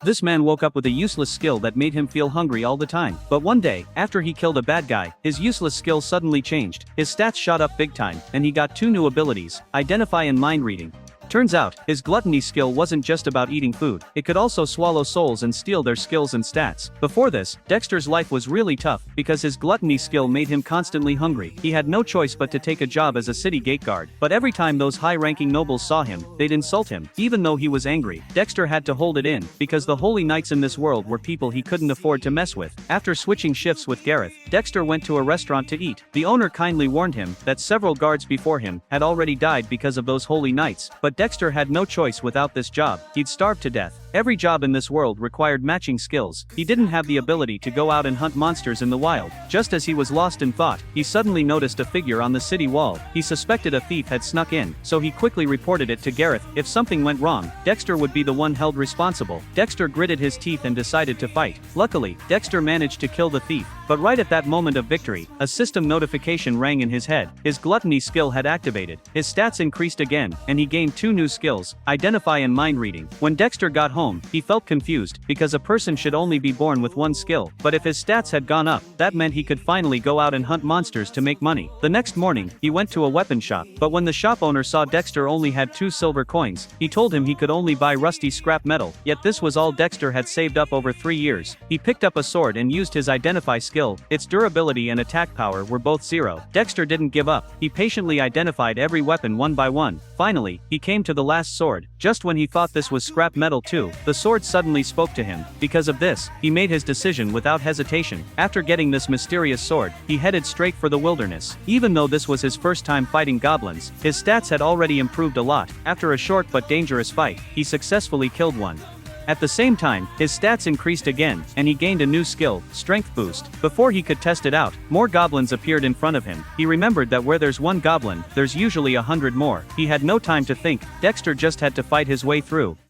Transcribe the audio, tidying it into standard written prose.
This man woke up with a useless skill that made him feel hungry all the time. But one day, after he killed a bad guy, his useless skill suddenly changed. His stats shot up big time, and he got two new abilities: Identify and Mind Reading. Turns out, his gluttony skill wasn't just about eating food, it could also swallow souls and steal their skills and stats. Before this, Dexter's life was really tough, because his gluttony skill made him constantly hungry. He had no choice but to take a job as a city gate guard. But every time those high-ranking nobles saw him, they'd insult him. Even though he was angry, Dexter had to hold it in, because the holy knights in this world were people he couldn't afford to mess with. After switching shifts with Gareth, Dexter went to a restaurant to eat. The owner kindly warned him that several guards before him had already died because of those holy knights, but Dexter had no choice without this job. He'd starve to death. Every job in this world required matching skills. He didn't have the ability to go out and hunt monsters in the wild. Just as he was lost in thought, he suddenly noticed a figure on the city wall. He suspected a thief had snuck in, so he quickly reported it to Gareth. If something went wrong, Dexter would be the one held responsible. Dexter gritted his teeth and decided to fight. Luckily, Dexter managed to kill the thief. But right at that moment of victory, a system notification rang in his head. His gluttony skill had activated. His stats increased again, and he gained two new skills: Identify and Mind Reading. When Dexter got home, he felt confused, because a person should only be born with one skill. But if his stats had gone up, that meant he could finally go out and hunt monsters to make money. The next morning, he went to a weapon shop, but when the shop owner saw Dexter only had 2 silver coins, he told him he could only buy rusty scrap metal. Yet this was all Dexter had saved up over 3 years. He picked up a sword and used his Identify skill. Its durability and attack power were both 0. Dexter didn't give up. He patiently identified every weapon one by one. Finally, he came to the last sword. Just when he thought this was scrap metal too, the sword suddenly spoke to him. Because of this, he made his decision without hesitation. After getting this mysterious sword, he headed straight for the wilderness. Even though this was his first time fighting goblins, his stats had already improved a lot. After a short but dangerous fight, he successfully killed one. At the same time, his stats increased again, and he gained a new skill, Strength Boost. Before he could test it out, more goblins appeared in front of him. He remembered that where there's one goblin, there's usually 100 more. He had no time to think. Dexter just had to fight his way through.